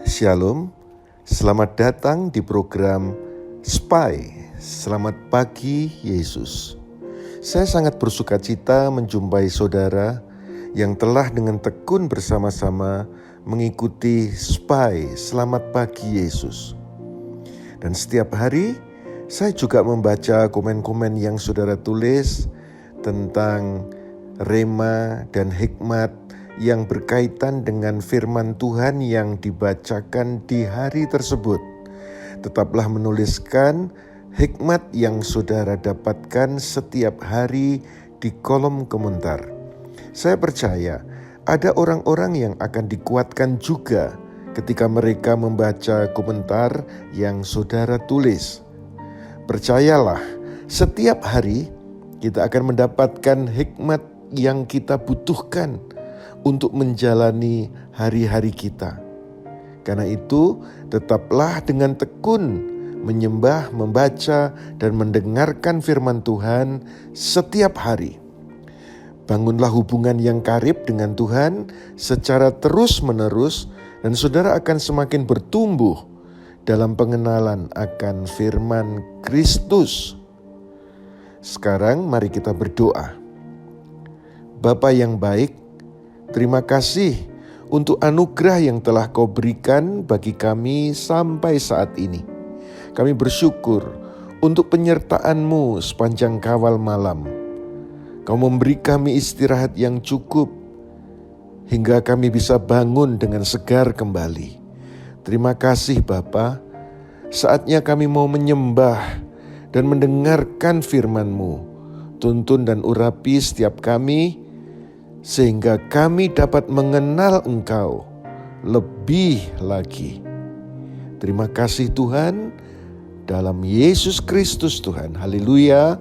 Shalom, selamat datang di program SPY, Selamat Pagi Yesus. Saya sangat bersuka cita menjumpai saudara yang telah dengan tekun bersama-sama mengikuti SPY, Selamat Pagi Yesus. Dan setiap hari saya juga membaca komen-komen yang saudara tulis tentang rema dan hikmat yang berkaitan dengan firman Tuhan yang dibacakan di hari tersebut. Tetaplah menuliskan hikmat yang saudara dapatkan setiap hari di kolom komentar. Saya percaya ada orang-orang yang akan dikuatkan juga ketika mereka membaca komentar yang saudara tulis. Percayalah, setiap hari kita akan mendapatkan hikmat yang kita butuhkan untuk menjalani hari-hari kita. Karena itu, tetaplah dengan tekun menyembah, membaca, dan mendengarkan firman Tuhan setiap hari. Bangunlah hubungan yang karib dengan Tuhan secara terus-menerus, dan saudara akan semakin bertumbuh dalam pengenalan akan firman Kristus. Sekarang mari kita berdoa. Bapa yang baik, terima kasih untuk anugerah yang telah Kau berikan bagi kami sampai saat ini. Kami bersyukur untuk penyertaan-Mu sepanjang kawal malam. Kau memberi kami istirahat yang cukup hingga kami bisa bangun dengan segar kembali. Terima kasih Bapa, saatnya kami mau menyembah dan mendengarkan firman-Mu. Tuntun dan urapi setiap kami, sehingga kami dapat mengenal Engkau lebih lagi. Terima kasih Tuhan, dalam Yesus Kristus Tuhan. Haleluya.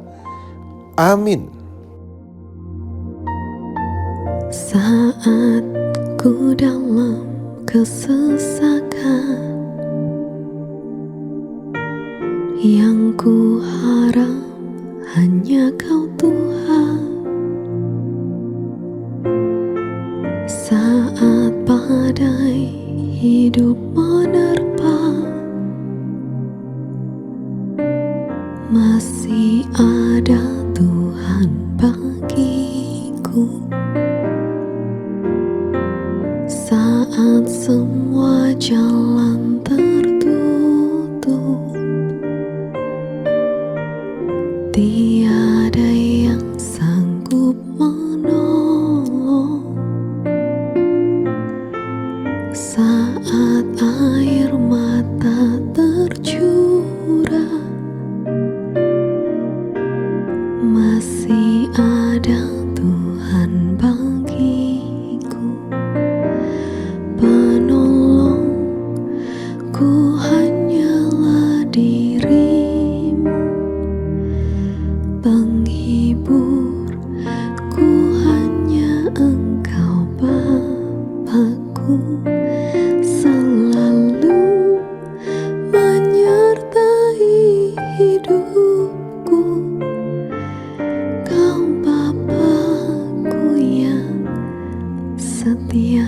Amin. Saat ku dalam kesesakan, yang ku harap hanya Kau Tuhan. Saat badai hidup menerpa, masih ada Tuhan bagiku. Saat semua jalan tertutup, tiada yang sanggup menolong. Saat air mata tercurah, masih ada Tuhan bagiku. Penolongku hanyalah diri-Mu, penghiburku hanya Engkau Bapa-Ku. Selalu menyertai hidupku, Kau Bapa-Ku yang setia.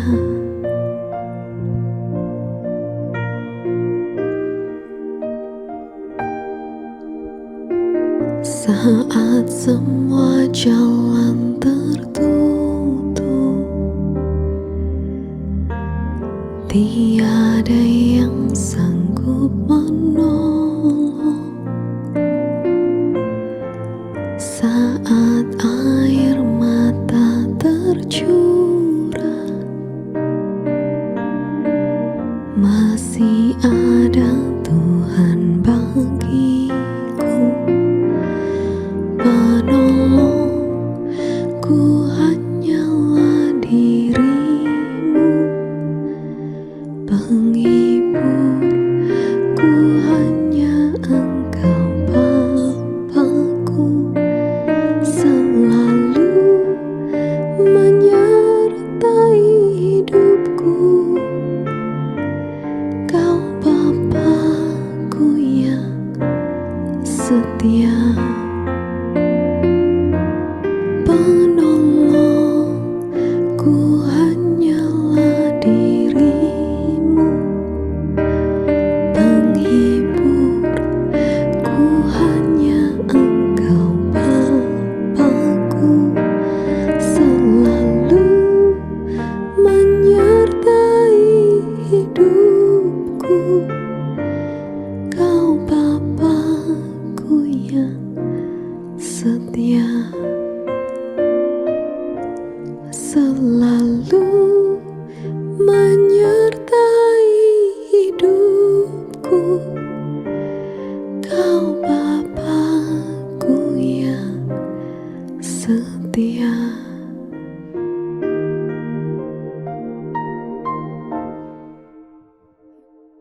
Saat semua jalan tertutup, tiada yang sanggup menolong. Saat air mata tercurah, masih ada Tuhan bagiku. Penolongku hanyalah diri-Mu, penghiburku hanya Engkau Bapa-Ku. Selalu menyertai hidupku, Kau Bapa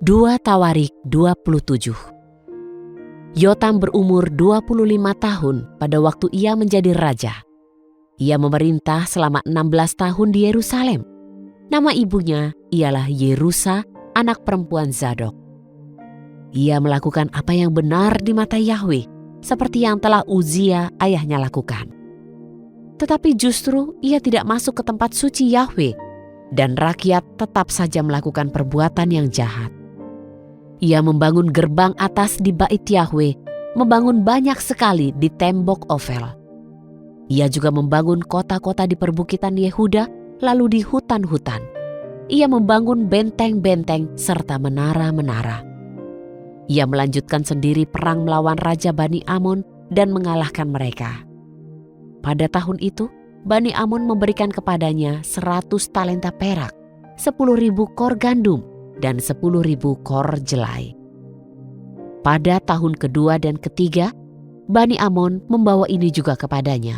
2 Tawarik 27. Yotam berumur 25 tahun pada waktu ia menjadi raja. Ia memerintah selama 16 tahun di Yerusalem. Nama ibunya ialah Yerusa, anak perempuan Zadok. Ia melakukan apa yang benar di mata Yahweh, seperti yang telah Uzia ayahnya lakukan. Tetapi justru ia tidak masuk ke tempat suci Yahweh, dan rakyat tetap saja melakukan perbuatan yang jahat. Ia membangun gerbang atas di bait Yahweh, membangun banyak sekali di tembok Ofel. Ia juga membangun kota-kota di perbukitan Yehuda, lalu di hutan-hutan. Ia membangun benteng-benteng serta menara-menara. Ia melanjutkan sendiri perang melawan Raja Bani Amon dan mengalahkan mereka. Pada tahun itu, Bani Amon memberikan kepadanya 100 talenta perak, 10.000 kor gandum, dan 10.000 kor jelai. Pada tahun kedua dan ketiga, Bani Amon membawa ini juga kepadanya.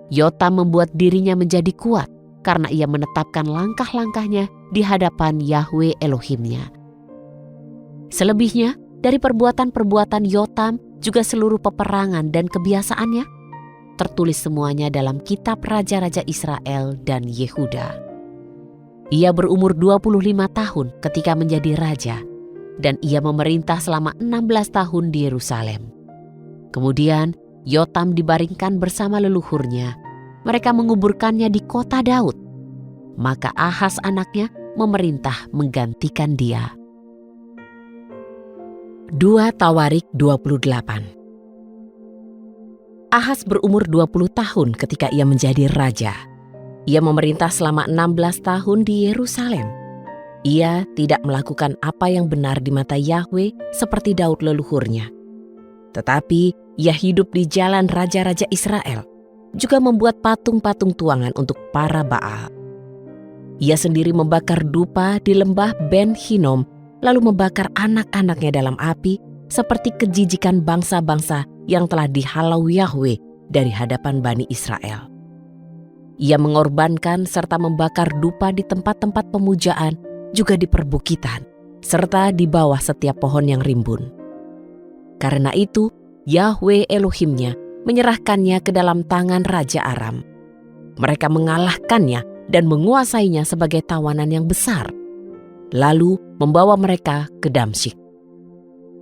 Yotam membuat dirinya menjadi kuat karena ia menetapkan langkah-langkahnya di hadapan Yahweh Elohimnya. Selebihnya dari perbuatan-perbuatan Yotam juga seluruh peperangan dan kebiasaannya tertulis semuanya dalam kitab Raja-Raja Israel dan Yehuda. Ia berumur 25 tahun ketika menjadi raja, dan ia memerintah selama 16 tahun di Yerusalem. Kemudian Yotam dibaringkan bersama leluhurnya. Mereka menguburkannya di kota Daud. Maka Ahaz anaknya memerintah menggantikan dia. 2 Tawarik 28. Ahaz berumur 20 tahun ketika ia menjadi raja. Ia memerintah selama 16 tahun di Yerusalem. Ia tidak melakukan apa yang benar di mata Yahweh seperti Daud leluhurnya. Tetapi ia hidup di jalan raja-raja Israel, juga membuat patung-patung tuangan untuk para Baal. Ia sendiri membakar dupa di lembah Ben Hinnom, lalu membakar anak-anaknya dalam api seperti kejijikan bangsa-bangsa yang telah dihalau Yahweh dari hadapan Bani Israel. Ia mengorbankan serta membakar dupa di tempat-tempat pemujaan, juga di perbukitan, serta di bawah setiap pohon yang rimbun. Karena itu, Yahweh Elohimnya menyerahkannya ke dalam tangan Raja Aram. Mereka mengalahkannya dan menguasainya sebagai tawanan yang besar, lalu membawa mereka ke Damsyik.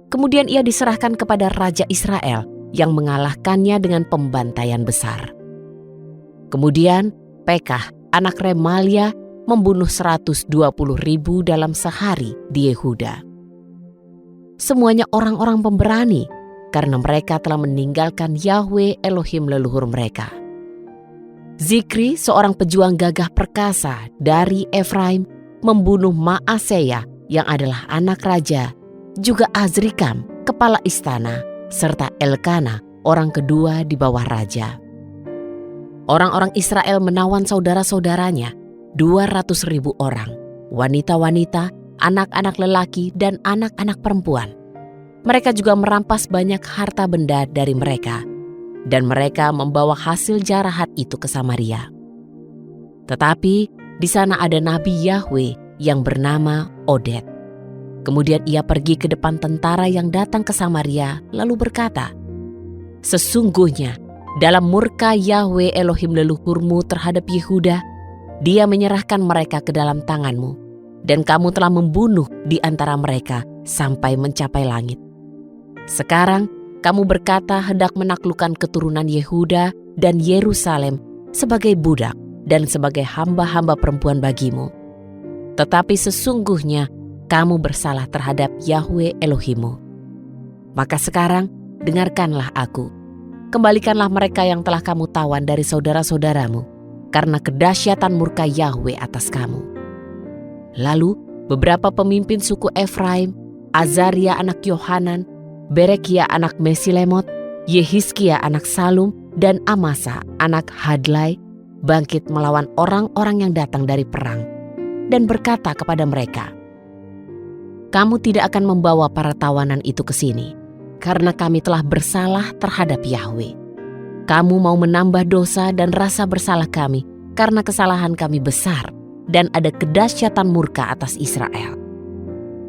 Kemudian ia diserahkan kepada Raja Israel yang mengalahkannya dengan pembantaian besar. Kemudian Pekah, anak Remalia, membunuh 120.000 dalam sehari di Yehuda. Semuanya orang-orang pemberani, karena mereka telah meninggalkan Yahweh Elohim leluhur mereka. Zikri, seorang pejuang gagah perkasa dari Efraim, membunuh Maaseya yang adalah anak raja, juga Azrikam, kepala istana, serta Elkana, orang kedua di bawah raja. Orang-orang Israel menawan saudara-saudaranya, 200.000 orang, wanita-wanita, anak-anak lelaki, dan anak-anak perempuan. Mereka juga merampas banyak harta benda dari mereka, dan mereka membawa hasil jarahat itu ke Samaria. Tetapi di sana ada nabi Yahweh yang bernama Oded. Kemudian ia pergi ke depan tentara yang datang ke Samaria, lalu berkata, "Sesungguhnya dalam murka Yahweh Elohim leluhurmu terhadap Yehuda, Dia menyerahkan mereka ke dalam tanganmu, dan kamu telah membunuh di antara mereka sampai mencapai langit. Sekarang kamu berkata hendak menaklukkan keturunan Yehuda dan Yerusalem sebagai budak dan sebagai hamba-hamba perempuan bagimu. Tetapi sesungguhnya kamu bersalah terhadap Yahweh Elohimmu. Maka sekarang dengarkanlah aku. Kembalikanlah mereka yang telah kamu tawan dari saudara-saudaramu, karena kedahsyatan murka Yahweh atas kamu." Lalu beberapa pemimpin suku Efraim, Azaria anak Yohanan, Berekia anak Mesilemot, Yehizkia anak Salum, dan Amasa anak Hadlai bangkit melawan orang-orang yang datang dari perang dan berkata kepada mereka, "Kamu tidak akan membawa para tawanan itu ke sini, karena kami telah bersalah terhadap Yahweh. Kamu mau menambah dosa dan rasa bersalah kami karena kesalahan kami besar dan ada kedahsyatan murka atas Israel."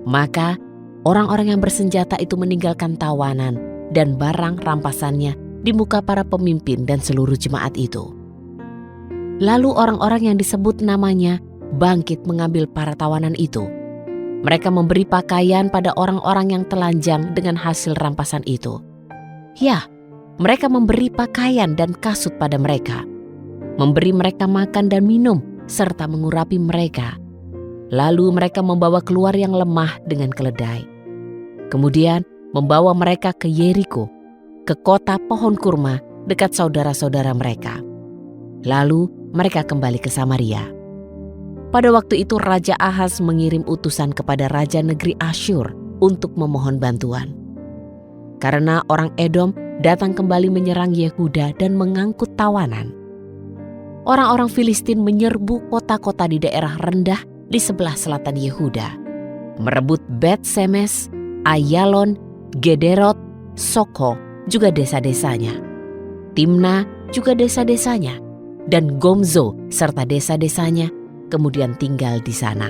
Maka orang-orang yang bersenjata itu meninggalkan tawanan dan barang rampasannya di muka para pemimpin dan seluruh jemaat itu. Lalu orang-orang yang disebut namanya bangkit mengambil para tawanan itu. Mereka memberi pakaian pada orang-orang yang telanjang dengan hasil rampasan itu. Ya, mereka memberi pakaian dan kasut pada mereka, memberi mereka makan dan minum, serta mengurapi mereka. Lalu mereka membawa keluar yang lemah dengan keledai. Kemudian membawa mereka ke Yeriko, ke kota pohon kurma dekat saudara-saudara mereka. Lalu mereka kembali ke Samaria. Pada waktu itu Raja Ahaz mengirim utusan kepada Raja negeri Asyur untuk memohon bantuan. Karena orang Edom datang kembali menyerang Yehuda dan mengangkut tawanan. Orang-orang Filistin menyerbu kota-kota di daerah rendah di sebelah selatan Yehuda, merebut Bet-Semes, Ayalon, Gederot, Soko, juga desa-desanya, Timna juga desa-desanya, dan Gomzo serta desa-desanya, kemudian tinggal di sana.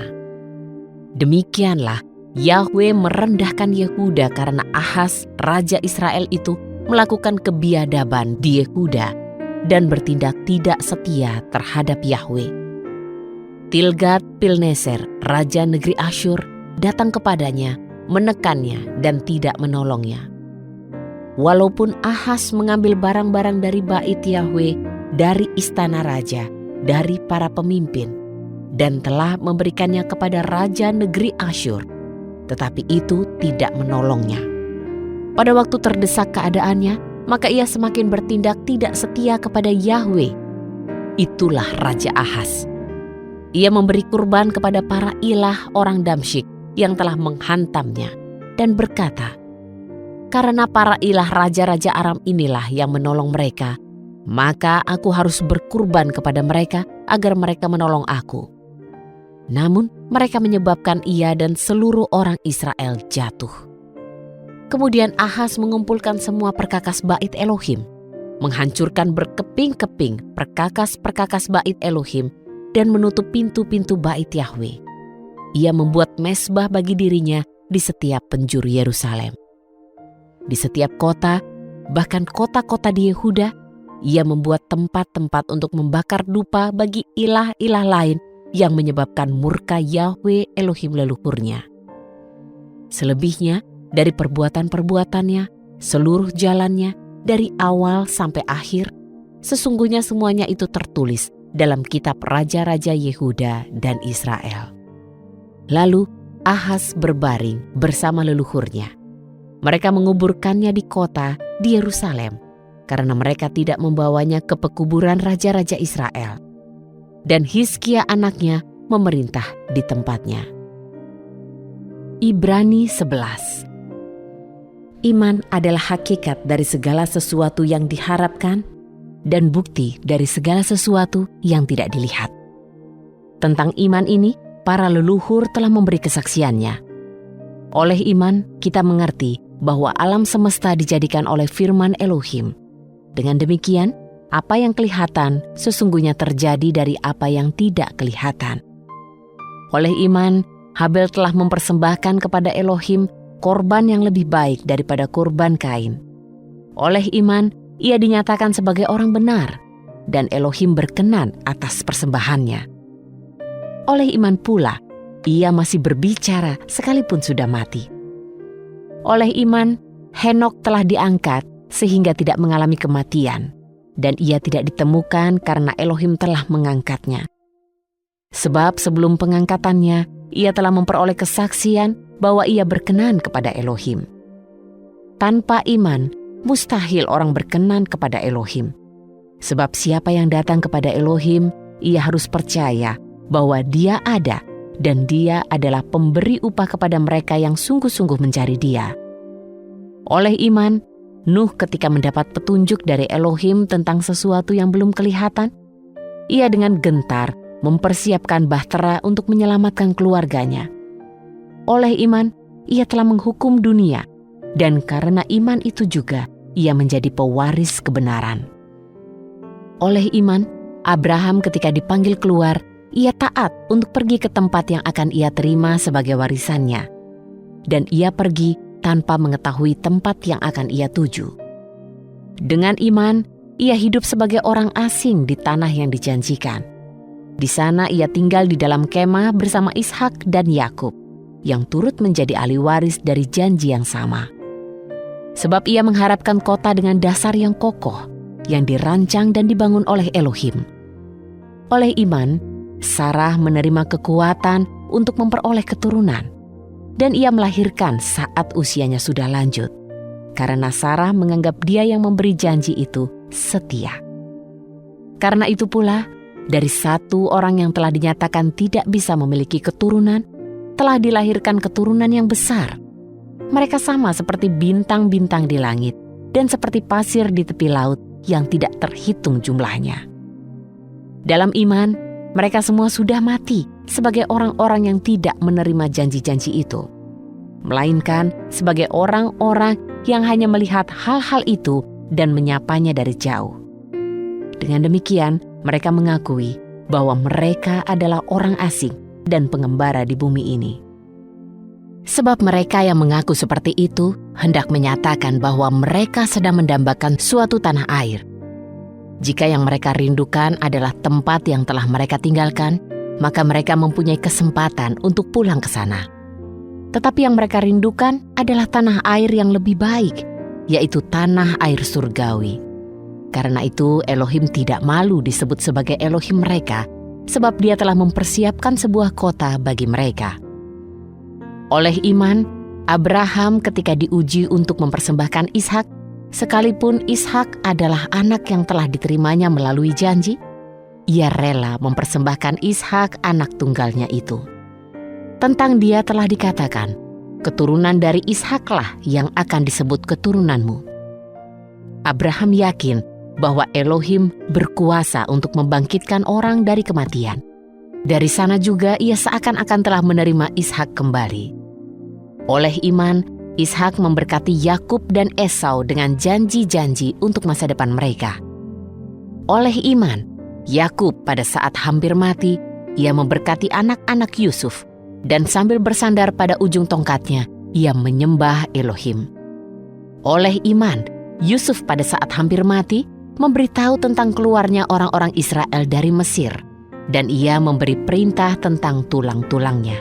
Demikianlah Yahwe merendahkan Yehuda karena Ahaz, raja Israel itu melakukan kebiadaban di Yehuda dan bertindak tidak setia terhadap Yahwe. Tilgat-Pilneser, raja negeri Asyur, datang kepadanya, menekannya dan tidak menolongnya. Walaupun Ahaz mengambil barang-barang dari bait Yahwe, dari istana raja, dari para pemimpin, dan telah memberikannya kepada raja negeri Asyur, tetapi itu tidak menolongnya. Pada waktu terdesak keadaannya, maka ia semakin bertindak tidak setia kepada Yahwe. Itulah Raja Ahaz. Ia memberi kurban kepada para ilah orang Damsyik yang telah menghantamnya, dan berkata, "Karena para ilah raja-raja Aram inilah yang menolong mereka, maka aku harus berkurban kepada mereka agar mereka menolong aku." Namun mereka menyebabkan ia dan seluruh orang Israel jatuh. Kemudian Ahaz mengumpulkan semua perkakas bait Elohim, menghancurkan berkeping-keping perkakas-perkakas bait Elohim, dan menutup pintu-pintu bait Yahwe. Ia membuat mezbah bagi dirinya di setiap penjuru Yerusalem. Di setiap kota, bahkan kota-kota di Yehuda, ia membuat tempat-tempat untuk membakar dupa bagi ilah-ilah lain yang menyebabkan murka Yahwe Elohim leluhurnya. Selebihnya dari perbuatan-perbuatannya, seluruh jalannya, dari awal sampai akhir, sesungguhnya semuanya itu tertulis dalam kitab Raja-Raja Yehuda dan Israel. Lalu Ahaz berbaring bersama leluhurnya. Mereka menguburkannya di kota di Yerusalem, karena mereka tidak membawanya ke pekuburan raja-raja Israel. Dan Hizkia anaknya memerintah di tempatnya. Ibrani 11. Iman adalah hakikat dari segala sesuatu yang diharapkan dan bukti dari segala sesuatu yang tidak dilihat. Tentang iman ini, para leluhur telah memberi kesaksiannya. Oleh iman, kita mengerti bahwa alam semesta dijadikan oleh firman Elohim. Dengan demikian, apa yang kelihatan sesungguhnya terjadi dari apa yang tidak kelihatan. Oleh iman, Habel telah mempersembahkan kepada Elohim korban yang lebih baik daripada korban Kain. Oleh iman, ia dinyatakan sebagai orang benar, dan Elohim berkenan atas persembahannya. Oleh iman pula, ia masih berbicara sekalipun sudah mati. Oleh iman, Henok telah diangkat sehingga tidak mengalami kematian, dan ia tidak ditemukan karena Elohim telah mengangkatnya. Sebab sebelum pengangkatannya, ia telah memperoleh kesaksian bahwa ia berkenan kepada Elohim. Tanpa iman, mustahil orang berkenan kepada Elohim. Sebab siapa yang datang kepada Elohim, ia harus percaya bahwa Dia ada dan Dia adalah pemberi upah kepada mereka yang sungguh-sungguh mencari Dia. Oleh iman, Nuh ketika mendapat petunjuk dari Elohim tentang sesuatu yang belum kelihatan, ia dengan gentar mempersiapkan bahtera untuk menyelamatkan keluarganya. Oleh iman, ia telah menghukum dunia, dan karena iman itu juga ia menjadi pewaris kebenaran. Oleh iman, Abraham ketika dipanggil keluar, ia taat untuk pergi ke tempat yang akan ia terima sebagai warisannya. dan ia pergi tanpa mengetahui tempat yang akan ia tuju. Dengan iman, ia hidup sebagai orang asing di tanah yang dijanjikan. Di sana ia tinggal di dalam kemah bersama Ishak dan Yakub, yang turut menjadi ahli waris dari janji yang sama. Sebab ia mengharapkan kota dengan dasar yang kokoh, yang dirancang dan dibangun oleh Elohim. Oleh iman, Sarah menerima kekuatan untuk memperoleh keturunan, dan ia melahirkan saat usianya sudah lanjut, karena Sarah menganggap dia yang memberi janji itu setia. Karena itu pula, dari satu orang yang telah dinyatakan tidak bisa memiliki keturunan, telah dilahirkan keturunan yang besar. Mereka sama seperti bintang-bintang di langit dan seperti pasir di tepi laut yang tidak terhitung jumlahnya. Dalam iman, mereka semua sudah mati sebagai orang-orang yang tidak menerima janji-janji itu, melainkan sebagai orang-orang yang hanya melihat hal-hal itu dan menyapanya dari jauh. Dengan demikian, mereka mengakui bahwa mereka adalah orang asing dan pengembara di bumi ini. Sebab mereka yang mengaku seperti itu hendak menyatakan bahwa mereka sedang mendambakan suatu tanah air. Jika yang mereka rindukan adalah tempat yang telah mereka tinggalkan, maka mereka mempunyai kesempatan untuk pulang ke sana. Tetapi yang mereka rindukan adalah tanah air yang lebih baik, yaitu tanah air surgawi. Karena itu Elohim tidak malu disebut sebagai Elohim mereka, sebab dia telah mempersiapkan sebuah kota bagi mereka. Oleh iman, Abraham ketika diuji untuk mempersembahkan Ishak, sekalipun Ishak adalah anak yang telah diterimanya melalui janji, ia rela mempersembahkan Ishak anak tunggalnya itu. Tentang dia telah dikatakan, keturunan dari Ishaklah yang akan disebut keturunanmu. Abraham yakin bahwa Elohim berkuasa untuk membangkitkan orang dari kematian. Dari sana juga ia seakan-akan telah menerima Ishak kembali. Oleh iman, Ishak memberkati Yakub dan Esau dengan janji-janji untuk masa depan mereka. Oleh iman, Yakub pada saat hampir mati, ia memberkati anak-anak Yusuf, dan sambil bersandar pada ujung tongkatnya, ia menyembah Elohim. Oleh iman, Yusuf pada saat hampir mati, memberitahu tentang keluarnya orang-orang Israel dari Mesir, dan ia memberi perintah tentang tulang-tulangnya.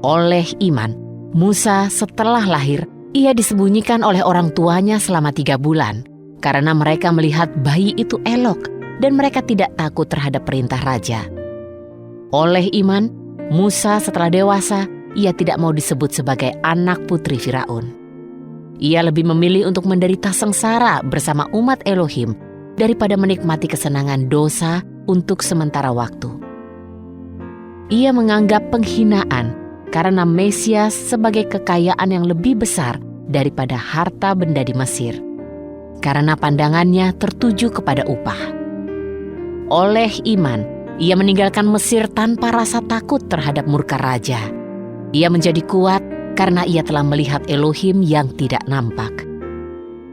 Oleh iman, Musa setelah lahir, ia disembunyikan oleh orang tuanya selama 3 bulan, karena mereka melihat bayi itu elok, dan mereka tidak takut terhadap perintah raja. Oleh iman, Musa setelah dewasa, ia tidak mau disebut sebagai anak putri Firaun. Ia lebih memilih untuk menderita sengsara bersama umat Elohim daripada menikmati kesenangan dosa untuk sementara waktu. Ia menganggap penghinaan karena Mesias sebagai kekayaan yang lebih besar daripada harta benda di Mesir, karena pandangannya tertuju kepada upah. Oleh iman, ia meninggalkan Mesir tanpa rasa takut terhadap murka raja. Ia menjadi kuat karena ia telah melihat Elohim yang tidak nampak.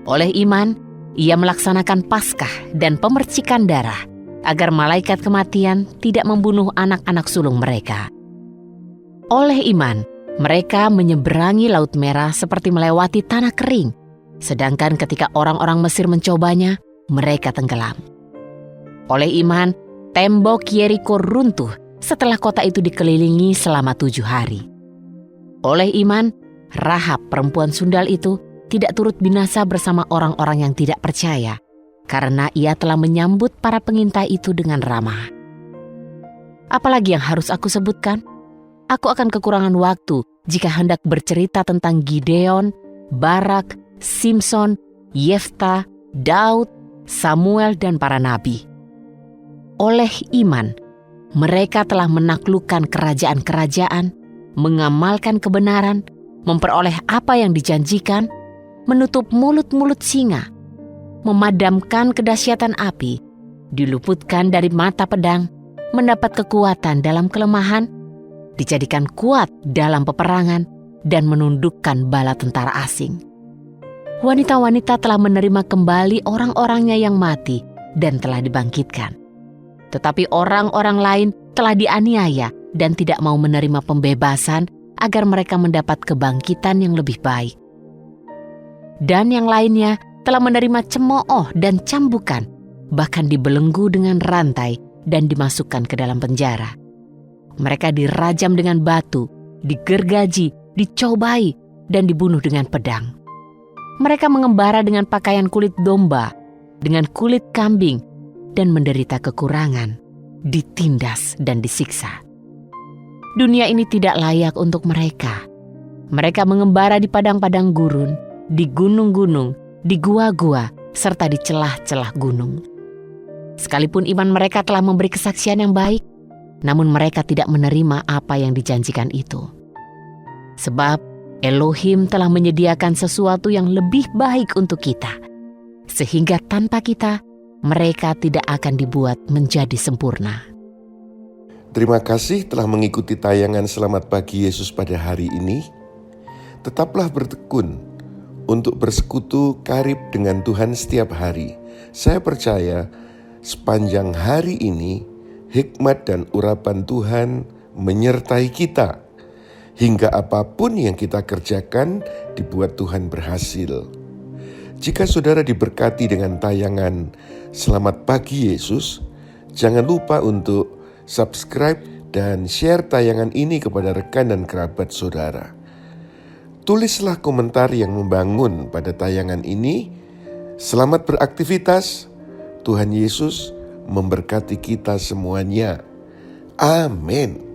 Oleh iman, ia melaksanakan Paskah dan pemercikan darah, agar malaikat kematian tidak membunuh anak-anak sulung mereka. Oleh iman, mereka menyeberangi Laut Merah seperti melewati tanah kering, sedangkan ketika orang-orang Mesir mencobanya, mereka tenggelam. Oleh iman, tembok Yeriko runtuh setelah kota itu dikelilingi selama 7 hari. Oleh iman, Rahab perempuan sundal itu tidak turut binasa bersama orang-orang yang tidak percaya, karena ia telah menyambut para pengintai itu dengan ramah. Apalagi yang harus aku sebutkan? Aku akan kekurangan waktu jika hendak bercerita tentang Gideon, Barak, Simson, Yefta, Daud, Samuel, dan para nabi. Oleh iman, mereka telah menaklukkan kerajaan-kerajaan, mengamalkan kebenaran, memperoleh apa yang dijanjikan, menutup mulut-mulut singa, memadamkan kedahsyatan api, diluputkan dari mata pedang, mendapat kekuatan dalam kelemahan, dijadikan kuat dalam peperangan, dan menundukkan bala tentara asing. Wanita-wanita telah menerima kembali orang-orangnya yang mati dan telah dibangkitkan. Tetapi orang-orang lain telah dianiaya dan tidak mau menerima pembebasan agar mereka mendapat kebangkitan yang lebih baik. Dan yang lainnya telah menerima cemooh dan cambukan, bahkan dibelenggu dengan rantai dan dimasukkan ke dalam penjara. Mereka dirajam dengan batu, digergaji, dicobai, dan dibunuh dengan pedang. Mereka mengembara dengan pakaian kulit domba, dengan kulit kambing, dan menderita kekurangan, ditindas dan disiksa. Dunia ini tidak layak untuk mereka. Mereka mengembara di padang-padang gurun, di gunung-gunung, di gua-gua, serta di celah-celah gunung. Sekalipun iman mereka telah memberi kesaksian yang baik, namun mereka tidak menerima apa yang dijanjikan itu. Sebab Elohim telah menyediakan sesuatu yang lebih baik untuk kita, sehingga tanpa kita, mereka tidak akan dibuat menjadi sempurna. Terima kasih telah mengikuti tayangan Selamat Pagi Yesus pada hari ini. Tetaplah bertekun untuk bersekutu karib dengan Tuhan setiap hari. Saya percaya sepanjang hari ini hikmat dan urapan Tuhan menyertai kita. Hingga apapun yang kita kerjakan dibuat Tuhan berhasil. Jika saudara diberkati dengan tayangan Selamat Pagi Yesus, jangan lupa untuk subscribe dan share tayangan ini kepada rekan dan kerabat saudara. Tulislah komentar yang membangun pada tayangan ini. Selamat beraktivitas. Tuhan Yesus memberkati kita semuanya. Amin.